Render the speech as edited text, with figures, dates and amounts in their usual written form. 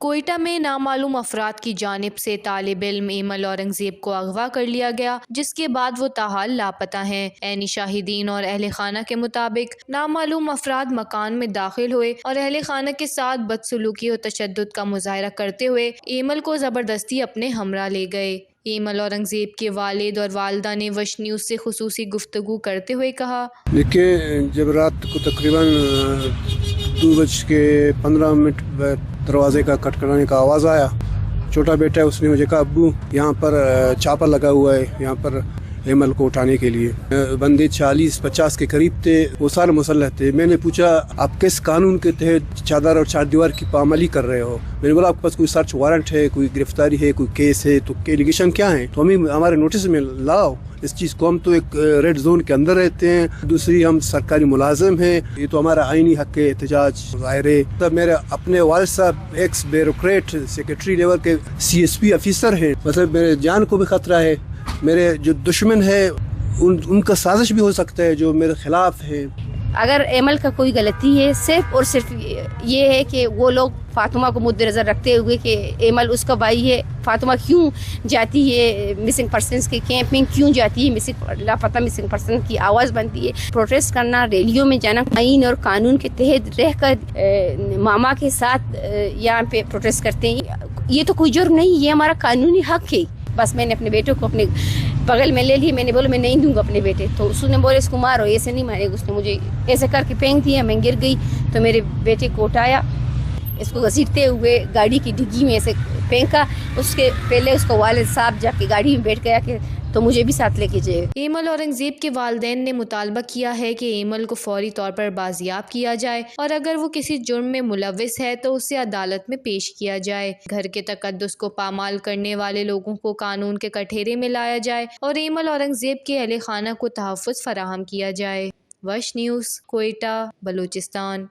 کوئٹہ میں نامعلوم افراد کی جانب سے طالب علم ایمل اورنگزیب کو اغوا کر لیا گیا، جس کے بعد وہ تاحال لاپتہ ہیں۔ عینی شاہدین اور اہل خانہ کے مطابق نامعلوم افراد مکان میں داخل ہوئے اور اہل خانہ کے ساتھ بدسلوکی اور تشدد کا مظاہرہ کرتے ہوئے ایمل کو زبردستی اپنے ہمراہ لے گئے۔ ایمل اورنگزیب کے والد اور والدہ نے وش نیوز سے خصوصی گفتگو کرتے ہوئے کہا، دیکھیے، جب رات کو تقریباً 2:15 دروازے کا کھٹکھٹانے کا آواز آیا، چھوٹا بیٹا ہے، اس نے مجھے کہا ابو یہاں پر چھاپا لگا ہوا ہے، یہاں پر ایمل کو اٹھانے کے لیے بندے 40-50 کے قریب تھے، وہ سارے مسلح تھے۔ میں نے پوچھا آپ کس قانون کے تحت چادر اور چار دیوار کی پامالی کر رہے ہو؟ میں نے بولا آپ کے پاس کوئی سرچ وارنٹ ہے، کوئی گرفتاری ہے، کوئی کیس ہے، تو ایلیگیشن کیا ہے تو ہمارے نوٹس میں لاؤ اس چیز کو۔ ہم تو ایک ریڈ زون کے اندر رہتے ہیں، دوسری ہم سرکاری ملازم ہیں، یہ تو ہمارا آئینی حق ہے احتجاج ظاہرے۔ تب میرے اپنے والد صاحب ایکس بیوروکریٹ سیکرٹری لیول کے CSP آفیسر ہیں، مطلب میرے جان کو بھی خطرہ ہے۔ میرے جو دشمن ہے ان کا سازش بھی ہو سکتا ہے جو میرے خلاف ہے۔ اگر ایمل کا کوئی غلطی ہے صرف اور صرف یہ ہے کہ وہ لوگ فاطمہ کو مد نظر رکھتے ہوئے کہ ایمل اس کا بھائی ہے، فاطمہ کیوں جاتی ہے مسنگ پرسنس کے کیمپ میں، کیوں جاتی ہے لاپتہ مسنگ پرسن کی آواز بنتی ہے۔ پروٹیسٹ کرنا، ریلیوں میں جانا، آئین اور قانون کے تحت رہ کر ماما کے ساتھ یہاں پہ پروٹیسٹ کرتے ہیں، یہ تو کوئی جرم نہیں، یہ ہمارا قانونی حق ہے۔ بس میں نے اپنے بیٹے کو اپنے بغل میں لے لی، میں نے بولا میں نہیں دوں گا اپنے بیٹے، تو اس نے بولے اس کو مارو، ایسے نہیں مارے گا۔ اس نے مجھے ایسے کر کے پھینک دیا، میں گر گئی تو میرے بیٹے کو اٹھایا، اس کو گھسیٹتے ہوئے گاڑی کی ڈگی میں ایسے پھینکا۔ اس کے پہلے اس کو والد صاحب جا کے گاڑی میں بیٹھ گیا کہ تو مجھے بھی ساتھ لے کے جائے۔ ایمل اورنگزیب کے والدین نے مطالبہ کیا ہے کہ ایمل کو فوری طور پر بازیاب کیا جائے اور اگر وہ کسی جرم میں ملوث ہے تو اسے عدالت میں پیش کیا جائے۔ گھر کے تقدس کو پامال کرنے والے لوگوں کو قانون کے کٹہرے میں لایا جائے اور ایمل اورنگزیب کے اہل خانہ کو تحفظ فراہم کیا جائے۔ وش نیوز، کوئٹہ، بلوچستان۔